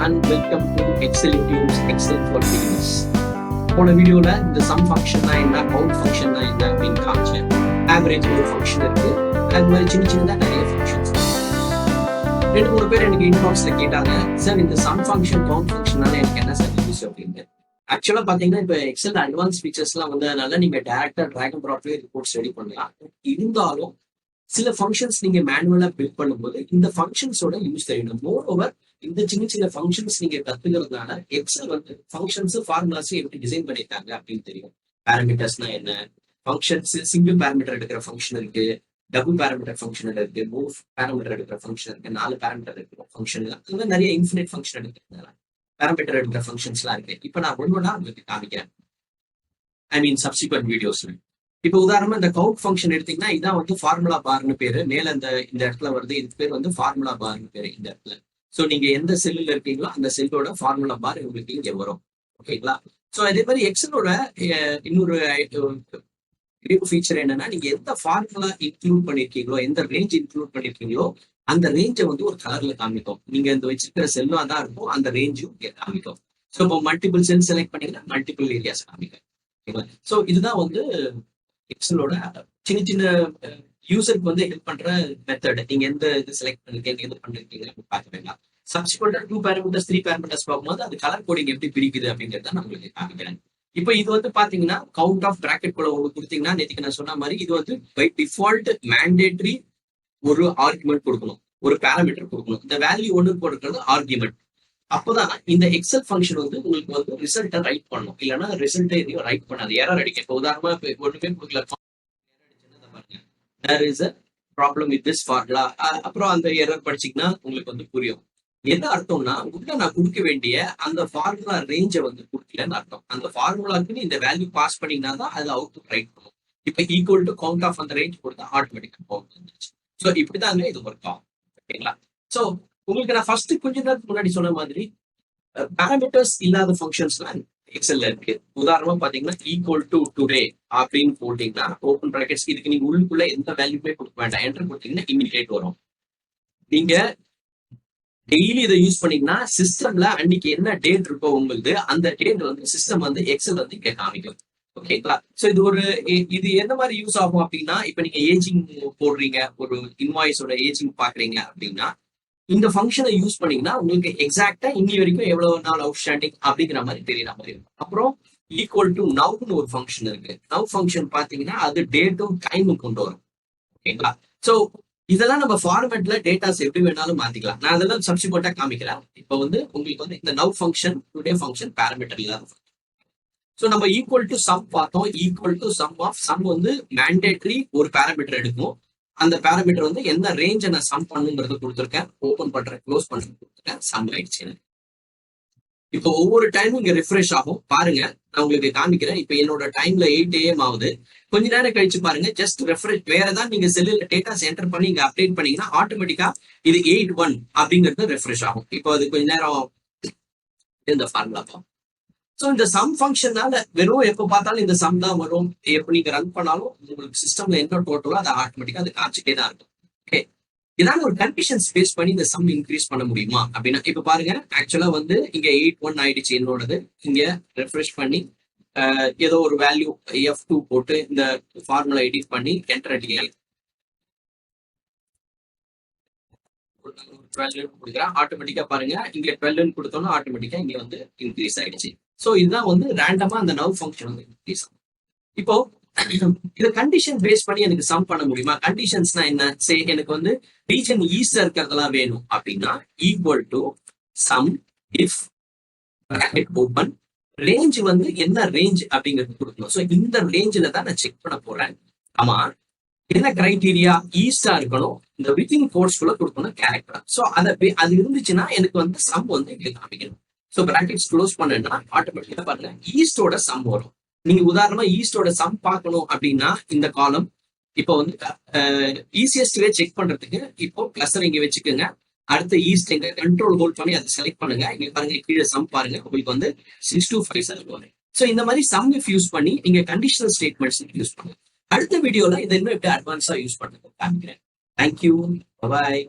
and welcome to XLB's Excel for Beginners. போன வீடியோல இந்த sum function என்ன, count function என்ன அப்படின்னு காமிச்சேன். ஆவரேஜ் ஒரு ஃபங்க்ஷன் இருக்கு, அது மாதிரி சின்ன சின்னதா நிறைய ஃபங்க்ஷன்ஸ். ரெண்டு மூணு பேர் எனக்கு இன்பாக்ஸ்ல கேட்டாங்க, சார் இந்த sum function count functionனால எனக்கு என்ன சார் யூஸ் அப்படின்னு. ஆக்சுவலா பாத்தீங்கன்னா இப்ப எக்ஸல் அட்வான்ஸ் ஃபீச்சர்ஸ் எல்லாம் வந்ததுனால நீங்க டைரக்டா டிராக் அண்ட் ட்ராப்லயே ரிப்போர்ட்ஸ் ரெடி பண்ணலாம். இருந்தாலும் சில ஃபங்க்ஷன்ஸ் நீங்க மேனுவலா பில்ட் பண்ணும்போது இந்த ஃபங்க்ஷன்ஸோட யூஸ் தெரியணும். மோர் ஓவர் இந்த சின்ன சின்ன ஃபங்க்ஷன்ஸ் நீங்க கத்துக்கிறதுனால எக்ஸல் வந்து ஃபங்க்ஷன்ஸ் ஃபார்முலாஸ் எப்படி டிசைன் பண்ணிருக்காங்க அப்படின்னு தெரியும். பேராமீட்டர்ஸ்னா என்ன, ஃபங்க்ஷன்ஸ் சிங்கிள் பேராமீட்டர் எடுக்கிற ஃபங்க்ஷன் இருக்கு, டபுள் பேராமீட்டர் ஃபங்க்ஷன் இருக்கு, மூவ் பேராமீட்டர் எடுக்கிற ஃபங்க்ஷன் இருக்கு, 4 பேராமீட்டர் எடுக்கிற ஃபங்க்ஷன் இருக்கு, நிறைய இன்ஃபினிட் ஃபங்க்ஷன் எடுக்கிறதுனால பேராமீட்டர் எடுக்கிற ஃபங்க்ஷன்ஸ் எல்லாம் இருக்கு. இப்ப நான் ஒன்னொன்னா உங்களுக்கு காமிக்கிறேன், ஐ மீன் சப்சிக்வெண்ட் வீடியோஸ்ல. இப்ப உதாரணமா இந்த கவுண்ட் ஃபங்க்ஷன் எடுத்தீங்கன்னா இதான் வந்து ஃபார்முலா பார்னு பேரு, மேல இந்த இடத்துல வருது, இதுக்கு பேர் வந்து ஃபார்முலா பார்னு பேரு இந்த இடத்துல. சோ நீங்க எந்த செல்லுல இருக்கீங்களோ அந்த செல்லோட ஃபார்முலா பார் உங்களுக்கு இங்க வரும். ஓகேங்களா? சோ அதே மாதிரி எக்ஸலோட இன்னொரு ஃபீச்சர் என்னன்னா, நீங்க எந்த ஃபார்முலா இன்க்ளூட் பண்ணிருக்கீங்களோ, எந்த ரேஞ்ச் இன்க்ளூட் பண்ணிருக்கீங்களோ அந்த ரேஞ்சை வந்து ஒரு கலர்ல காமிக்கும். நீங்க இந்த வச்சிருக்கிற செல்லும் அதான் இருக்கும், அந்த ரேஞ்சும் காமிக்கும். சோ இப்போ மல்டிபிள் செல் செலக்ட் பண்ணீங்கன்னா மல்டிபிள் ஏரியாஸ் காமிக்கும். ஓகேங்களா? சோ இதுதான் வந்து எக்ஸலோட சின்ன சின்ன யூசருக்கு வந்து ஹெல்ப் பண்ற மெத்தட். நீங்க எந்த இது செலக்ட் பண்ணிருக்கீங்க, எது பண்ணிருக்கீங்க அப்படின்னு பாத்துக்கீங்களா. சப்சிக்வெண்டா 2 பேராமீட்டர்ஸ் 3 பேராமீட்டர்ஸ் பார்க்கும்போது அது கலர் கோடிங் எப்படி பிரிக்குது அப்படிங்கிறத நான் உங்களுக்கு காமிக்கிறேன். இப்போ இது வந்து பாத்தீங்கன்னா கவுண்ட் ஆஃப் பிராக்கெட் குள்ள உங்களுக்கு கொடுத்தீங்கன்னா, நேற்றுக்கு நான் சொன்ன மாதிரி இது வந்து பை டிஃபால்ட் மேண்டேட்டரி ஒரு ஆர்குமெண்ட் கொடுக்கணும், ஒரு பேராமீட்டர் கொடுக்கணும். இந்த வேல்யூ ஒன்று கொடுக்கறது ஆர்குமெண்ட். அப்போதான் இந்த எக்ஸல் ஃபங்க்ஷன் வந்து உங்களுக்கு வந்து ரிசல்ட்டை ரைட் பண்ணும். இல்லைன்னா ரிசல்ட்டை எதையும் ரைட் பண்ணாது, எரர் அடிக்கும். இப்போ உதாரணமா ஒண்ணுமே கொடுக்கல, பாருங்க there is a problem with this formula, அப்புறம் அந்த எரர் படிச்சீங்கன்னா உங்களுக்கு வந்து புரியும். என்ன அர்த்தம்னா, உள்ள நான் கொடுக்க வேண்டிய அந்த ஃபார்முலா ரேஞ்சை வந்து கொடுக்கலன்னு அர்த்தம். அந்த ஃபார்முலாக்கு இந்த வேல்யூ பாஸ் பண்ணீங்கன்னா தான் அது அவுட்புட் ரைட் பண்ணும். இப்போ ஈக்குவல் டு கவுண்ட் ஆஃப் அந்த ரேஞ்ச் கொடுத்தா ஆட்டோமேட்டிக்கா அவுட் வந்துச்சு. ஸோ இப்படிதாங்க இது ஒர்க் ஆகும். ஓகேங்களா? ஸோ உங்களுக்கு நான் ஃபர்ஸ்ட் கொஞ்ச நேரத்துக்கு முன்னாடி சொன்ன மாதிரி பேராமீட்டர்ஸ் இல்லாத ஃபங்க்ஷன்ஸ்லாம் எக்ஸல்ல இருக்கு. உதாரணமா பாத்தீங்கன்னா ஈக்குவல் டு டுடே அப்படின்னு போட்டீங்கன்னா ஓப்பன் பிராக்கெட்ஸ், இதுக்கு நீங்க உள்ளுக்குள்ள எந்த வேல்யூமே கொடுக்க வேண்டாம், என்டர் கொடுத்தீங்கன்னா இமிடியேட் வரும். நீங்க டெய்லி இதை யூஸ் பண்ணீங்கன்னா சிஸ்டம்ல அன்னைக்கு என்ன டேட் இருக்கோ உங்களுக்கு அந்த டேட் வந்து சிஸ்டம் வந்து எக்ஸல் வந்து இங்க காமிக்கும். ஓகேங்களா? சோ இது எந்த மாதிரி யூஸ் ஆகும் அப்படின்னா, இப்ப நீங்க ஏஜிங் போடுறீங்க, ஒரு இன்வாய்ஸோட ஏஜிங் பாக்குறீங்க அப்படின்னா இந்த ஃபங்க்ஷனை யூஸ் பண்ணீங்கன்னா உங்களுக்கு எக்ஸாக்டா இன்னி வரைக்கும் எவ்வளவு நாள் அவுட் ஸ்டாண்டிங் அப்படிங்கிற மாதிரி தெரியற மாதிரி இருக்கும். அப்புறம் ஈக்குவல் டு நவ்னு ஒரு ஃபங்க்ஷன் இருக்கு. நவ் ஃபங்க்ஷன் பாத்தீங்கன்னா அது டேட்டும் டைமும் கொண்டு வரும். ஓகேங்களா? சோ இதெல்லாம் நம்ம ஃபார்மேட்ல டேட்டாஸ் எப்படி வேணாலும் மாத்திக்கலாம். நான் அதெல்லாம் சப்ஸ்டிட்யூட்டா காமிக்கிறேன். இப்போ வந்து உங்களுக்கு வந்து இந்த now function today function parameter இல்லாத. சோ நம்ம ஈக்குவல் டு சம் பார்த்தோம். Equal to sum of sum வந்து மேண்டேட்டரி ஒரு பேராமீட்டர் எடுக்கும். அந்த பேராமீட்டர் வந்து என்ன ரேஞ்சை நான் சம் பண்ணுங்கிறது கொடுத்துருக்கேன். ஓபன் பண்றேன், க்ளோஸ் பண்றேன் கொடுத்துருக்கேன், சம் ஆயிடுச்சு. இப்போ ஒவ்வொரு டைமும் இங்க ரிஃப்ரெஷ் ஆகும். பாருங்க, நான் உங்களுக்கு காமிக்கிறேன். இப்போ என்னோட டைம்ல 8 AM ஆகுது. கொஞ்ச நேரம் கழிச்சு பாருங்க, ஜஸ்ட் ரெஃப்ரெஷ் வேற ஏதாவது நீங்க செல்லுல டேட்டாஸ் என்டர் பண்ணி இங்க அப்டேட் பண்ணீங்கன்னா ஆட்டோமேட்டிக்கா இது 81 அப்படிங்கிறது ரெஃப்ரெஷ் ஆகும். இப்போ அது கொஞ்ச நேரம் இந்த ஃபார்முலா தான். ஸோ இந்த சம் ஃபங்க்ஷனால வெறும் எப்போ பார்த்தாலும் இந்த சம் தான் வரும். எப்போ நீங்க ரன் பண்ணாலும் உங்களுக்கு சிஸ்டம்ல என்ன டோட்டலோ அதை ஆட்டோமேட்டிக்கா அது காமிச்சிட்டே தான் இருக்கும். ஓகே, ஏதாவது ஒரு கண்டிஷன்ஸ் பேஸ் பண்ணி இந்த சம் இன்க்ரீஸ் பண்ண முடியுமா அப்படின்னா, இப்ப பாருங்க ஆக்சுவலா வந்து இங்க 81 ஆயிடுச்சு என்னோடது. இங்க ரெஃப்ரெஷ் பண்ணி ஏதோ ஒரு வேல்யூ F2 போட்டு இந்த ஃபார்முலா எடிட் பண்ணி என்டர் அடிக்கிறேன். 12 கொடுக்குறேன். ஆட்டோமேட்டிக்கா பாருங்க இங்க 12 கொடுத்தோம்னா ஆட்டோமேட்டிக்கா இங்க வந்து இன்க்ரீஸ் ஆயிடுச்சு. சோ இதுதான் வந்து ரேண்டமா அந்த நவ் ஃபங்க்ஷன் வந்து இன்க்ரீஸ் ஆகும். இப்போ இதை கண்டிஷன் பேஸ் பண்ணி எனக்கு சம் பண்ண முடியுமா? கண்டிஷன்ஸ்னா என்ன? சரி, எனக்கு வந்து ரீஜன் ஈஸ்ட் இருக்கிறதெல்லாம் வேணும் அப்படின்னா equal to some if bracket open range வந்து என்ன ரேஞ்ச் அப்படிங்கிறது கொடுக்கணும். சோ இந்த ரேஞ்சில தான் நான் செக் பண்ண போறேன். ஆமா, என்ன கிரைடீரியா? ஈஸ்டா இருக்கணும், இந்த வித்தின் கோர்ஸ்குள்ள கொடுக்கணும் கேரக்டர். சோ அது இருந்துச்சுன்னா எனக்கு வந்து சம் வந்து இங்க காமிக்கணும். சோ பிராக்கெட்ஸ் க்ளோஸ் பண்ணா ஆட்டோமேட்டிக்கா பாருங்க ஈஸ்டோட சம் வரும். நீங்க உதாரணமா ஈஸ்டோட சம் பார்க்கணும் அப்படின்னா இந்த காலம் இப்போ வந்து ஈஸியஸ்ட் வே செக் பண்றதுக்கு இப்போ கிளஸ்டர் இங்க வச்சுக்கோங்க. அடுத்த ஈஸ்ட் எங்க கண்ட்ரோல் ஹோல்ட் பண்ணி அதை செலக்ட் பண்ணுங்க. இங்க பாருங்க கீழே சம் பாருங்க, உங்களுக்கு வந்து 6257 வரும். சோ இந்த மாதிரி சம் இஃப் யூஸ் பண்ணி நீங்க கண்டிஷனல் ஸ்டேட்மெண்ட்ஸ் யூஸ் பண்ணுங்க. அடுத்த வீடியோல இதை இன்னும் எப்படி அட்வான்ஸா யூஸ் பண்ணுங்க காமிக்கிறேன். தேங்க்யூ, பாய்.